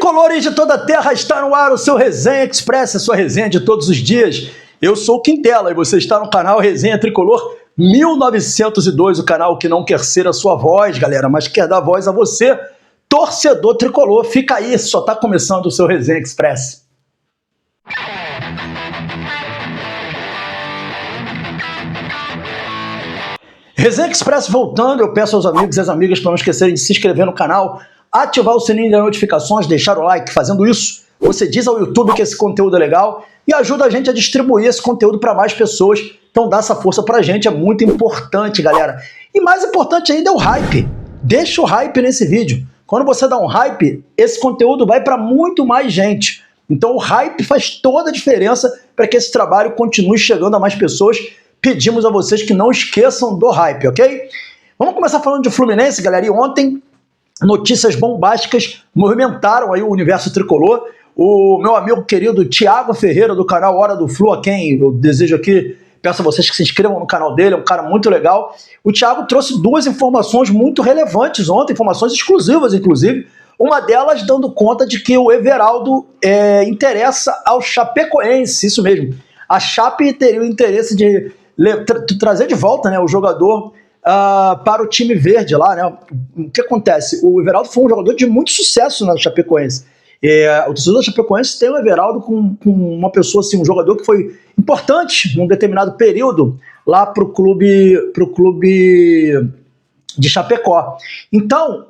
Tricolores de toda a terra, está no ar o seu Resenha Express, a sua resenha de todos os dias. Eu sou o Quintela e você está no canal Resenha Tricolor 1902, o canal que não quer ser a sua voz, galera, mas quer dar voz a você, torcedor tricolor. Fica aí, só está começando o seu Resenha Express. Resenha Express voltando, eu peço aos amigos e às amigas para não esquecerem de se inscrever no canal, ativar o sininho das notificações, deixar o like. Fazendo isso, você diz ao YouTube que esse conteúdo é legal e ajuda a gente a distribuir esse conteúdo para mais pessoas. Então dá essa força pra gente, é muito importante, galera. E mais importante ainda é o hype. Deixa o hype nesse vídeo. Quando você dá um hype, esse conteúdo vai para muito mais gente. Então o hype faz toda a diferença para que esse trabalho continue chegando a mais pessoas. Pedimos a vocês que não esqueçam do hype, ok? Vamos começar falando de Fluminense, galera. E ontem, notícias bombásticas movimentaram aí o universo tricolor. O meu amigo querido Thiago Ferreira, do canal Hora do Flu, a quem eu desejo aqui, peço a vocês que se inscrevam no canal dele, é um cara muito legal. O Thiago trouxe duas informações muito relevantes ontem, informações exclusivas, inclusive. Uma delas dando conta de que o Everaldo interessa ao Chapecoense, isso mesmo. A Chape teria o interesse de trazer de volta, né, o jogador para o time verde lá, né? O que acontece? O Everaldo foi um jogador de muito sucesso na Chapecoense. O torcedor da Chapecoense tem o Everaldo com uma pessoa assim, um jogador que foi importante num determinado período lá para o clube de Chapecó. Então,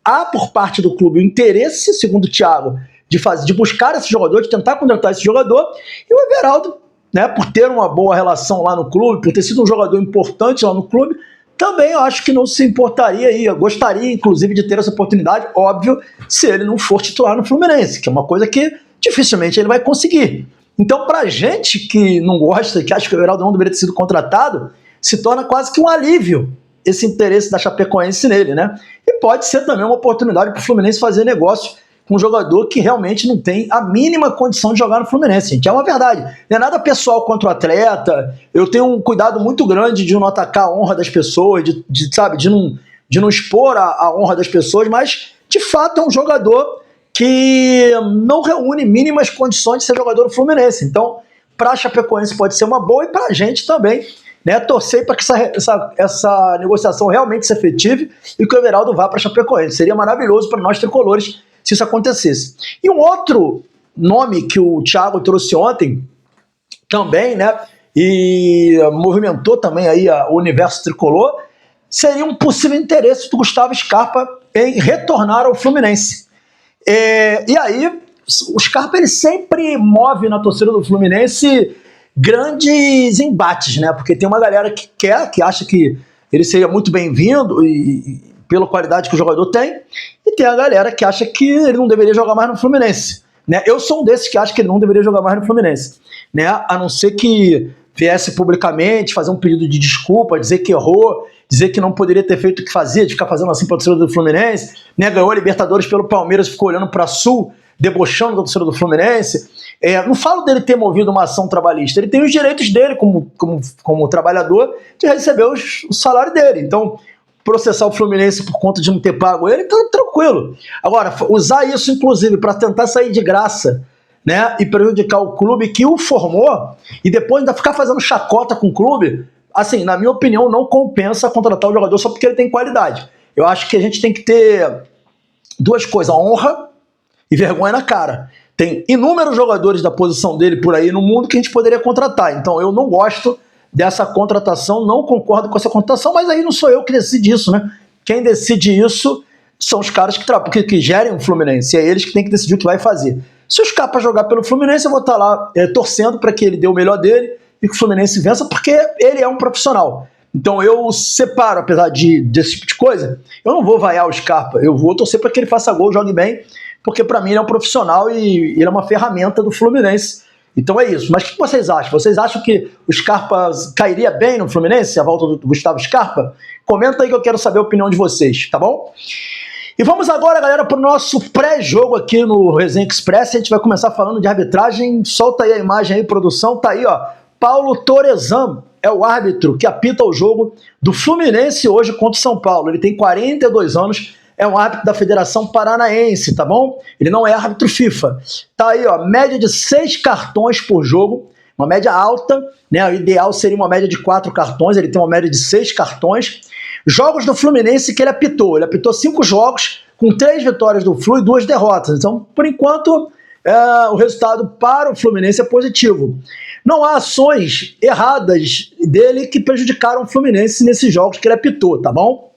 há por parte do clube o interesse, segundo o Thiago, de buscar esse jogador, de tentar contratar esse jogador, e o Everaldo, né, por ter uma boa relação lá no clube, por ter sido um jogador importante lá no clube, também eu acho que não se importaria aí. Eu gostaria, inclusive, de ter essa oportunidade, óbvio, se ele não for titular no Fluminense, que é uma coisa que dificilmente ele vai conseguir. Então, pra gente que não gosta, que acha que o Everaldo não deveria ter sido contratado, se torna quase que um alívio esse interesse da Chapecoense nele, né? E pode ser também uma oportunidade para o Fluminense fazer negócio com um jogador que realmente não tem a mínima condição de jogar no Fluminense, gente. É uma verdade. Não é nada pessoal contra o atleta. Eu tenho um cuidado muito grande de não atacar a honra das pessoas, de não expor a honra das pessoas, mas, de fato, é um jogador que não reúne mínimas condições de ser jogador do Fluminense. Então, para a Chapecoense pode ser uma boa e para a gente também, né, torcer para que essa negociação realmente se efetive e que o Everaldo vá para a Chapecoense. Seria maravilhoso para nós tricolores se isso acontecesse. E um outro nome que o Thiago trouxe ontem também, né, e movimentou também aí o universo tricolor, seria um possível interesse do Gustavo Scarpa em retornar ao Fluminense. E aí, o Scarpa ele sempre move na torcida do Fluminense grandes embates, né, porque tem uma galera que acha que ele seria muito bem-vindo e pela qualidade que o jogador tem, e tem a galera que acha que ele não deveria jogar mais no Fluminense, né? Eu sou um desses que acha que ele não deveria jogar mais no Fluminense, né? A não ser que viesse publicamente fazer um pedido de desculpa, dizer que errou, dizer que não poderia ter feito o que fazia, de ficar fazendo assim para a torcida do Fluminense, né? Ganhou a Libertadores pelo Palmeiras, ficou olhando para Sul, debochando da torcida do Fluminense. Não falo dele ter movido uma ação trabalhista, ele tem os direitos dele como trabalhador de receber o salário dele. Então, processar o Fluminense por conta de não ter pago ele, tá tranquilo. Agora, usar isso, inclusive, para tentar sair de graça, né, e prejudicar o clube que o formou, e depois ainda ficar fazendo chacota com o clube, assim, na minha opinião, não compensa contratar o jogador só porque ele tem qualidade. Eu acho que a gente tem que ter duas coisas, honra e vergonha na cara. Tem inúmeros jogadores da posição dele por aí no mundo que a gente poderia contratar, então eu não gosto dessa contratação, não concordo com essa contratação, mas aí não sou eu que decide isso, né? Quem decide isso são os caras que gerem o Fluminense, é eles que têm que decidir o que vai fazer. Se o Scarpa jogar pelo Fluminense, eu vou estar lá torcendo para que ele dê o melhor dele e que o Fluminense vença, porque ele é um profissional. Então eu separo, apesar desse tipo de coisa, eu não vou vaiar o Scarpa, eu vou torcer para que ele faça gol, jogue bem, porque para mim ele é um profissional e ele é uma ferramenta do Fluminense. Então é isso. Mas o que vocês acham? Vocês acham que o Scarpa cairia bem no Fluminense, a volta do Gustavo Scarpa? Comenta aí que eu quero saber a opinião de vocês, tá bom? E vamos agora, galera, para o nosso pré-jogo aqui no Resenha Express. A gente vai começar falando de arbitragem. Solta aí a imagem aí, produção. Tá aí, ó. Paulo Torezan é o árbitro que apita o jogo do Fluminense hoje contra o São Paulo. Ele tem 42 anos, é um árbitro da Federação Paranaense, tá bom? Ele não é árbitro FIFA. Tá aí, ó, média de 6 cartões por jogo, uma média alta, né? O ideal seria uma média de 4 cartões, ele tem uma média de 6 cartões. Jogos do Fluminense que ele apitou 5 jogos, com 3 vitórias do Flu e 2 derrotas. Então, por enquanto, o resultado para o Fluminense é positivo. Não há ações erradas dele que prejudicaram o Fluminense nesses jogos que ele apitou, tá bom?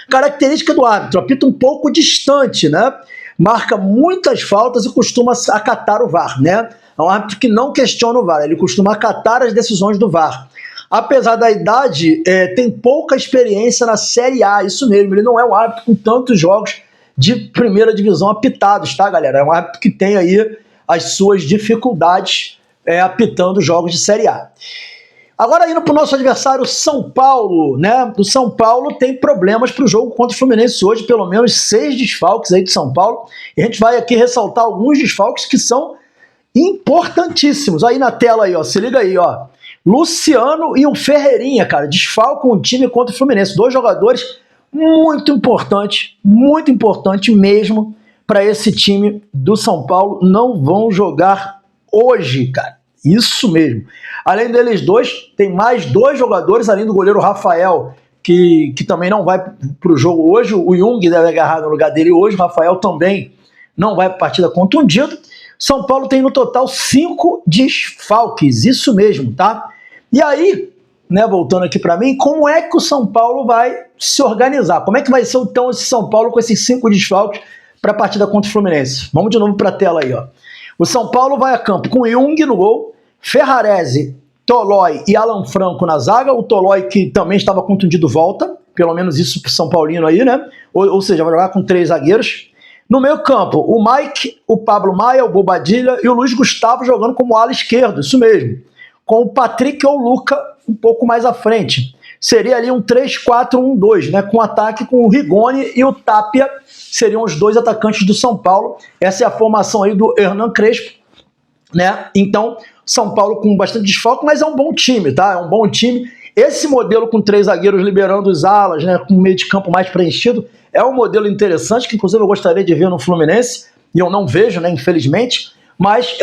Característica do árbitro, apita um pouco distante, né? Marca muitas faltas e costuma acatar o VAR, né? É um árbitro que não questiona o VAR, ele costuma acatar as decisões do VAR. Apesar da idade, tem pouca experiência na Série A, isso mesmo, ele não é um árbitro com tantos jogos de primeira divisão apitados, tá, galera? É um árbitro que tem aí as suas dificuldades apitando jogos de Série A. Agora indo para o nosso adversário São Paulo, né? O São Paulo tem problemas para o jogo contra o Fluminense hoje, pelo menos 6 desfalques aí de São Paulo. E a gente vai aqui ressaltar alguns desfalques que são importantíssimos. Aí na tela aí, ó, se liga aí, ó. Luciano e o Ferreirinha, cara, desfalcam o time contra o Fluminense. 2 jogadores muito importante mesmo para esse time do São Paulo. Não vão jogar hoje, cara. Isso mesmo. Além deles dois, tem mais 2 jogadores, além do goleiro Rafael, que também não vai para o jogo hoje. O Jung deve agarrar no lugar dele hoje. O Rafael também não vai para a partida contundido. São Paulo tem no total 5 desfalques, isso mesmo, tá? E aí, né, voltando aqui para mim, como é que o São Paulo vai se organizar? Como é que vai ser então esse São Paulo com esses 5 desfalques para a partida contra o Fluminense? Vamos de novo para a tela aí, ó. O São Paulo vai a campo com Jung no gol, Ferrarese, Tolói e Alan Franco na zaga. O Tolói, que também estava contundido, volta, pelo menos isso pro São Paulino aí, né? Ou seja, vai jogar com 3 zagueiros. No meio campo, o Mike, o Pablo Maia, o Bobadilha e o Luiz Gustavo jogando como ala esquerdo, isso mesmo. Com o Patrick ou o Luca um pouco mais à frente. Seria ali um 3-4-1-2, né? Com ataque com o Rigoni e o Tapia, seriam os 2 atacantes do São Paulo. Essa é a formação aí do Hernan Crespo, né? Então, São Paulo com bastante desfalque, mas é um bom time, tá? É um bom time. Esse modelo com 3 zagueiros liberando os alas, né? Com o meio de campo mais preenchido, é um modelo interessante, que inclusive eu gostaria de ver no Fluminense, e eu não vejo, né? Infelizmente. Mas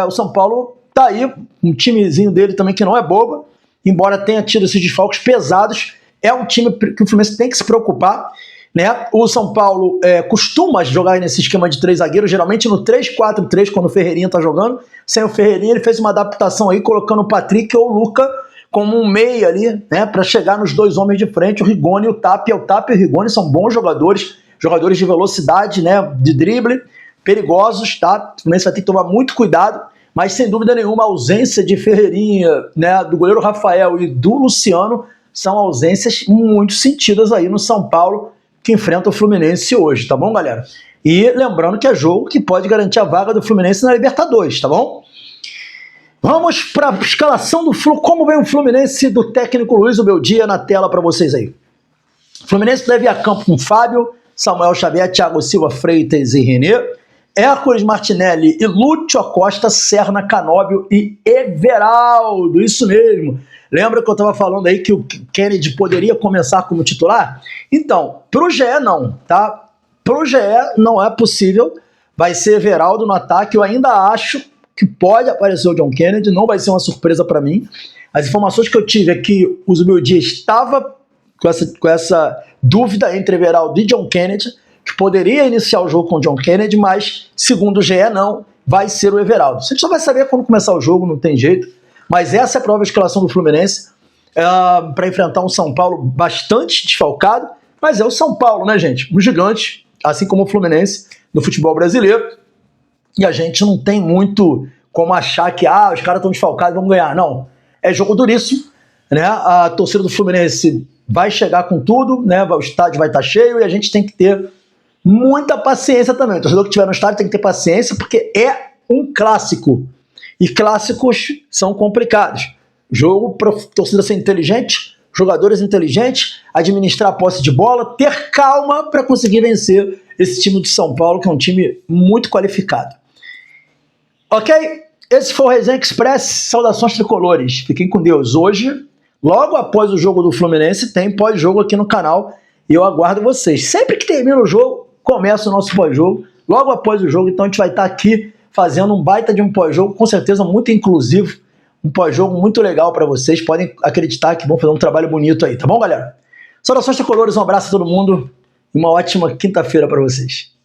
o São Paulo tá aí, um timezinho dele também que não é bobo, embora tenha tido esses desfalques pesados, é um time que o Fluminense tem que se preocupar, né? O São Paulo costuma jogar nesse esquema de 3 zagueiros, geralmente no 3-4-3, quando o Ferreirinha tá jogando. Sem o Ferreirinha, ele fez uma adaptação aí, colocando o Patrick ou o Luca como um meia ali, né? Para chegar nos 2 homens de frente, o Rigoni e o Tapia. O Tapia e o Rigoni são bons jogadores de velocidade, né? De drible, perigosos, tá? O Fluminense vai ter que tomar muito cuidado. Mas, sem dúvida nenhuma, a ausência de Ferreirinha, né, do goleiro Rafael e do Luciano são ausências muito sentidas aí no São Paulo, que enfrenta o Fluminense hoje, tá bom, galera? E lembrando que é jogo que pode garantir a vaga do Fluminense na Libertadores, tá bom? Vamos para a escalação do Flu. Como vem o Fluminense do técnico Luiz Ubeldia na tela para vocês aí? O Fluminense deve ir a campo com Fábio, Samuel Xavier, Thiago Silva, Freitas e René, Hércules Martinelli e Lúcio Acosta, Serna, Canóbio e Everaldo, isso mesmo. Lembra que eu estava falando aí que o Kennedy poderia começar como titular? Então, pro GE não, tá? Pro GE não é possível, vai ser Everaldo no ataque. Eu ainda acho que pode aparecer o John Kennedy, não vai ser uma surpresa para mim. As informações que eu tive é que o Zubeldia estava com essa dúvida entre Everaldo e John Kennedy, que poderia iniciar o jogo com o John Kennedy, mas, segundo o GE, não, vai ser o Everaldo. Você só vai saber quando começar o jogo, não tem jeito, mas essa é a provável escalação do Fluminense para enfrentar um São Paulo bastante desfalcado, mas é o São Paulo, né, gente? Um gigante, assim como o Fluminense, do futebol brasileiro, e a gente não tem muito como achar que os caras estão desfalcados e vão ganhar. Não, é jogo duríssimo, né? A torcida do Fluminense vai chegar com tudo, né? O estádio vai estar cheio e a gente tem que ter muita paciência também. O torcedor que estiver no estádio tem que ter paciência, porque é um clássico. E clássicos são complicados. Jogo para torcida ser inteligente, jogadores inteligentes, administrar a posse de bola, ter calma para conseguir vencer esse time de São Paulo, que é um time muito qualificado. Ok? Esse foi o Resenha Express. Saudações tricolores. Fiquem com Deus. Hoje, logo após o jogo do Fluminense, tem pós-jogo aqui no canal. e eu aguardo vocês. Sempre que termina o jogo, começa o nosso pós-jogo, logo após o jogo, então a gente vai estar aqui fazendo um baita de um pós-jogo, com certeza muito inclusivo, um pós-jogo muito legal para vocês, podem acreditar que vão fazer um trabalho bonito aí, tá bom, galera? Saudações tricolores, um abraço a todo mundo e uma ótima quinta-feira para vocês.